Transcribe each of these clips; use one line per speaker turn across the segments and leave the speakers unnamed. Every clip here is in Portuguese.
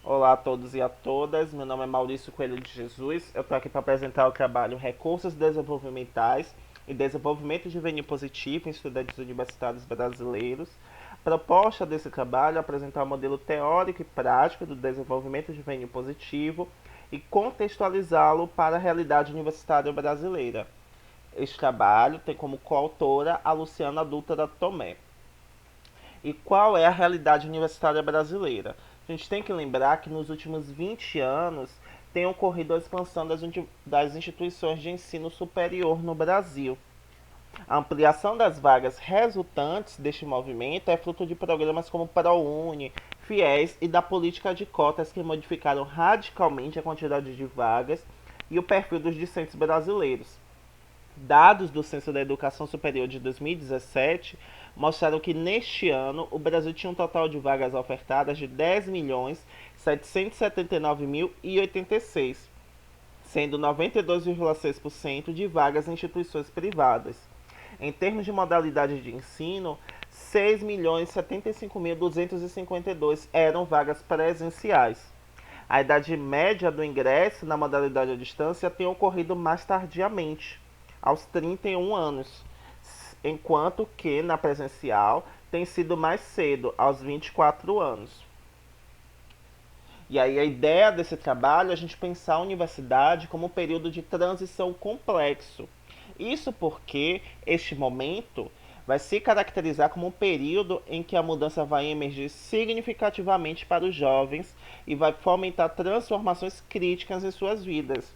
Olá a todos e a todas, meu nome é Maurício Coelho de Jesus. Eu estou aqui para apresentar o trabalho Recursos Desenvolvimentais e Desenvolvimento Juvenil Positivo em Estudantes Universitários Brasileiros. A proposta desse trabalho é apresentar o modelo teórico e prático do desenvolvimento juvenil positivo e contextualizá-lo para a realidade universitária brasileira. Este trabalho tem como coautora a Luciana Dutra Tomé. E qual é a realidade universitária brasileira? A gente tem que lembrar que nos últimos 20 anos tem ocorrido a expansão das instituições de ensino superior no Brasil. A ampliação das vagas resultantes deste movimento é fruto de programas como ProUni, FIES e da política de cotas que modificaram radicalmente a quantidade de vagas e o perfil dos discentes brasileiros. Dados do Censo da Educação Superior de 2017 mostraram que neste ano o Brasil tinha um total de vagas ofertadas de 10.779.086, sendo 92,6% de vagas em instituições privadas. Em termos de modalidade de ensino, 6.075.252 eram vagas presenciais. A idade média do ingresso na modalidade à distância tem ocorrido mais tardiamente, aos 31 anos, enquanto que na presencial tem sido mais cedo, aos 24 anos. E aí a ideia desse trabalho é a gente pensar a universidade como um período de transição complexo. Isso porque este momento vai se caracterizar como um período em que a mudança vai emergir significativamente para os jovens e vai fomentar transformações críticas em suas vidas.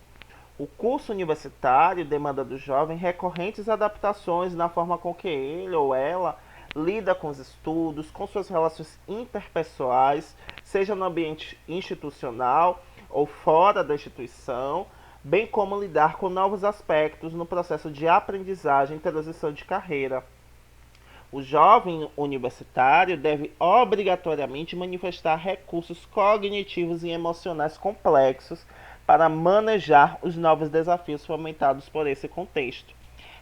O curso universitário demanda do jovem recorrentes adaptações na forma com que ele ou ela lida com os estudos, com suas relações interpessoais, seja no ambiente institucional ou fora da instituição, bem como lidar com novos aspectos no processo de aprendizagem e transição de carreira. O jovem universitário deve obrigatoriamente manifestar recursos cognitivos e emocionais complexos para manejar os novos desafios fomentados por esse contexto.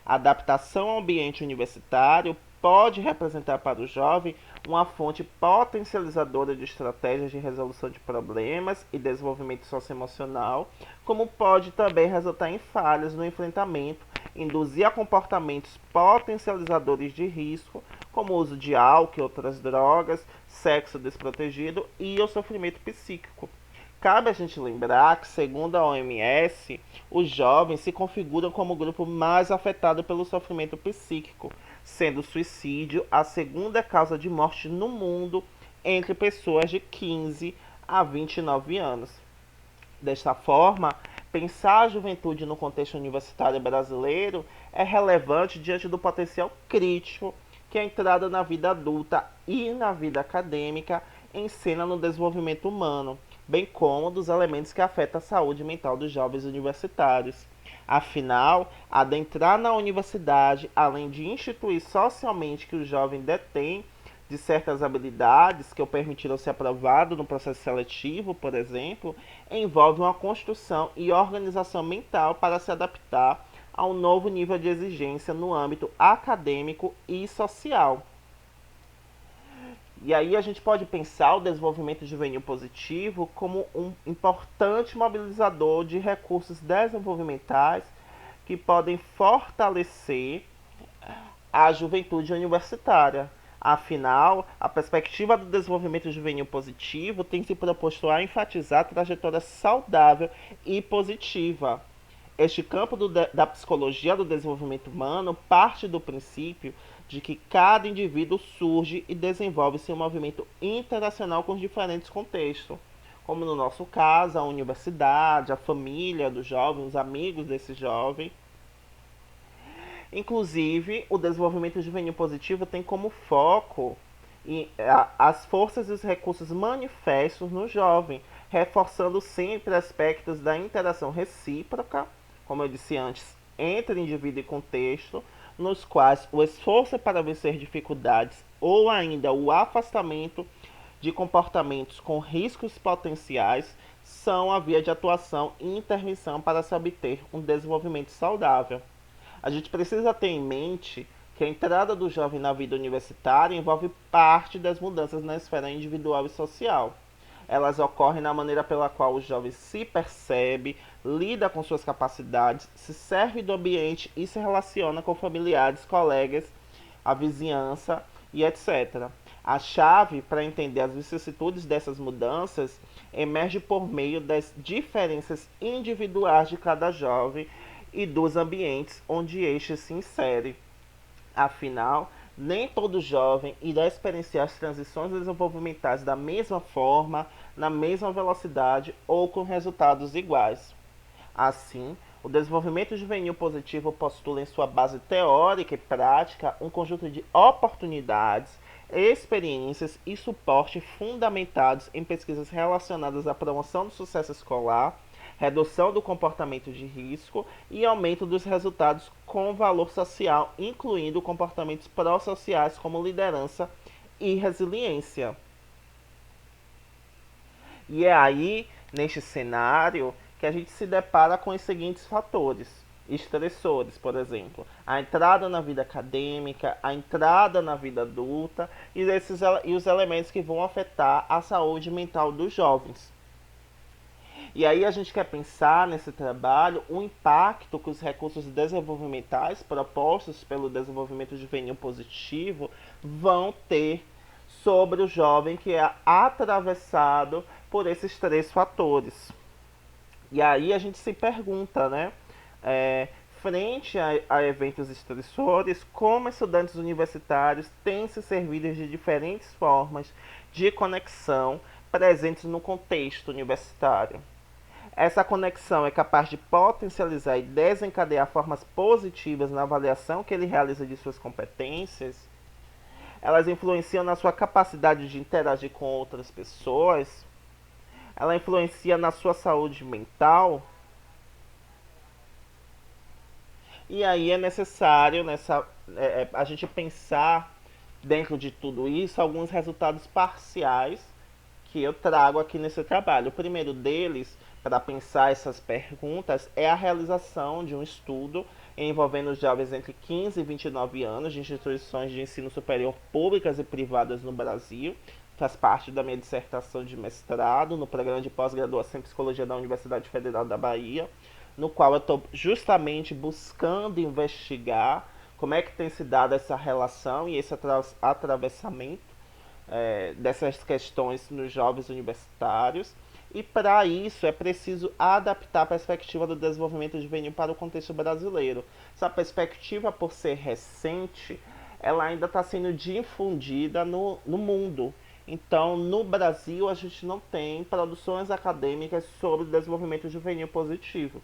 A adaptação ao ambiente universitário pode representar para o jovem uma fonte potencializadora de estratégias de resolução de problemas e desenvolvimento socioemocional, como pode também resultar em falhas no enfrentamento, induzir a comportamentos potencializadores de risco, como o uso de álcool e outras drogas, sexo desprotegido e o sofrimento psíquico. Cabe a gente lembrar que, segundo a OMS, os jovens se configuram como o grupo mais afetado pelo sofrimento psíquico, sendo o suicídio a segunda causa de morte no mundo entre pessoas de 15 a 29 anos. Desta forma, pensar a juventude no contexto universitário brasileiro é relevante diante do potencial crítico que a entrada na vida adulta e na vida acadêmica ensina no desenvolvimento humano, bem como dos elementos que afetam a saúde mental dos jovens universitários. Afinal, adentrar na universidade, além de instituir socialmente que o jovem detém de certas habilidades que o permitiram ser aprovado no processo seletivo, por exemplo, envolve uma construção e organização mental para se adaptar a um novo nível de exigência no âmbito acadêmico e social. E aí a gente pode pensar o desenvolvimento juvenil positivo como um importante mobilizador de recursos desenvolvimentais que podem fortalecer a juventude universitária. Afinal, a perspectiva do desenvolvimento juvenil positivo tem se proposto a enfatizar a trajetória saudável e positiva. Este campo da psicologia do desenvolvimento humano parte do princípio de que cada indivíduo surge e desenvolve-se em um movimento interacional com os diferentes contextos, como no nosso caso, a universidade, a família do jovem, os amigos desse jovem. Inclusive, o desenvolvimento juvenil positivo tem como foco as forças e os recursos manifestos no jovem, reforçando sempre aspectos da interação recíproca, como eu disse antes, entre indivíduo e contexto, nos quais o esforço para vencer dificuldades ou ainda o afastamento de comportamentos com riscos potenciais são a via de atuação e intervenção para se obter um desenvolvimento saudável. A gente precisa ter em mente que a entrada do jovem na vida universitária envolve parte das mudanças na esfera individual e social. elas ocorrem na maneira pela qual o jovem se percebe, lida com suas capacidades, se serve do ambiente e se relaciona com familiares, colegas, a vizinhança e etc. A chave para entender as vicissitudes dessas mudanças emerge por meio das diferenças individuais de cada jovem e dos ambientes onde este se insere. Afinal, nem todo jovem irá experienciar as transições desenvolvimentais da mesma forma, na mesma velocidade ou com resultados iguais. Assim, o desenvolvimento juvenil positivo postula em sua base teórica e prática um conjunto de oportunidades, experiências e suporte fundamentados em pesquisas relacionadas à promoção do sucesso escolar, redução do comportamento de risco e aumento dos resultados com valor social, incluindo comportamentos pró-sociais como liderança e resiliência. E é aí, neste cenário, que a gente se depara com os seguintes fatores estressores, por exemplo, a entrada na vida acadêmica, a entrada na vida adulta e os elementos que vão afetar a saúde mental dos jovens. E aí a gente quer pensar nesse trabalho o impacto que os recursos desenvolvimentais propostos pelo desenvolvimento juvenil positivo vão ter sobre o jovem que é atravessado por esses três fatores. E aí a gente se pergunta, né? Frente a eventos estressores, como estudantes universitários têm se servido de diferentes formas de conexão presentes no contexto universitário. Essa conexão é capaz de potencializar e desencadear formas positivas na avaliação que ele realiza de suas competências. Elas influenciam na sua capacidade de interagir com outras pessoas. Ela influencia na sua saúde mental. E aí é necessário a gente pensar dentro de tudo isso alguns resultados parciais que eu trago aqui nesse trabalho. O primeiro deles, para pensar essas perguntas, é a realização de um estudo envolvendo jovens entre 15 e 29 anos de instituições de ensino superior públicas e privadas no Brasil. Faz parte da minha dissertação de mestrado no programa de pós-graduação em psicologia da Universidade Federal da Bahia, no qual eu estou justamente buscando investigar como é que tem se dado essa relação e esse atravessamento dessas questões nos jovens universitários. E para isso é preciso adaptar a perspectiva do desenvolvimento juvenil para o contexto brasileiro. Essa perspectiva, por ser recente, ela ainda está sendo difundida no mundo. Então, no Brasil, a gente não tem produções acadêmicas sobre desenvolvimento juvenil positivo.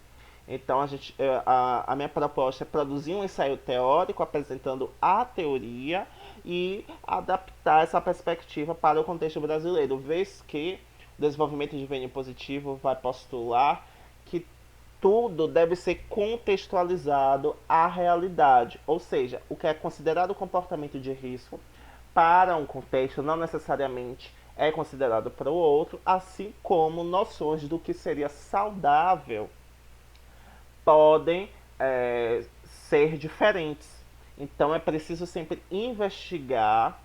Então, a minha proposta é produzir um ensaio teórico apresentando a teoria e adaptar essa perspectiva para o contexto brasileiro, vez que o desenvolvimento juvenil positivo vai postular que tudo deve ser contextualizado à realidade, ou seja, o que é considerado comportamento de risco para um contexto não necessariamente é considerado para o outro, assim como noções do que seria saudável podem ser diferentes. Então é preciso sempre investigar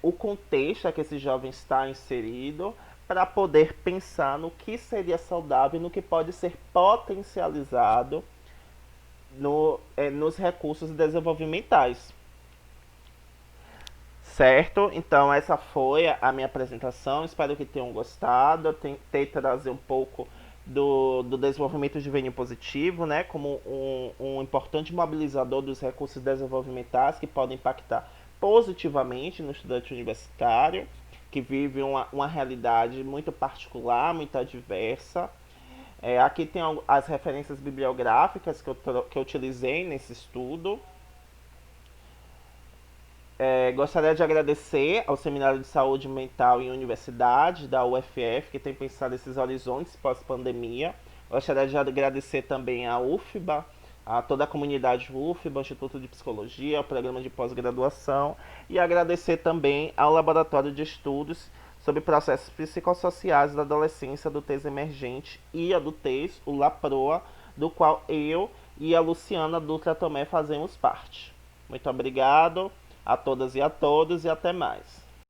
o contexto a que esse jovem está inserido para poder pensar no que seria saudável e no que pode ser potencializado nos recursos desenvolvimentais. Certo? Então essa foi a minha apresentação. Espero que tenham gostado. Eu tentei trazer um pouco do desenvolvimento juvenil positivo, né, como um importante mobilizador dos recursos desenvolvimentais que podem impactar positivamente no estudante universitário, que vive uma realidade muito particular, muito adversa. Aqui tem as referências bibliográficas que eu utilizei nesse estudo. Gostaria de agradecer ao Seminário de Saúde Mental em Universidade, da UFF, que tem pensado esses horizontes pós-pandemia. Gostaria de agradecer também à UFBA, a toda a comunidade UFBA, Instituto de Psicologia, ao programa de pós-graduação, e agradecer também ao Laboratório de Estudos sobre Processos Psicossociais da Adolescência do TES Emergente e a do TES, o LAPROA, do qual eu e a Luciana Dutra Tomé fazemos parte. Muito obrigado a todas e a todos e até mais.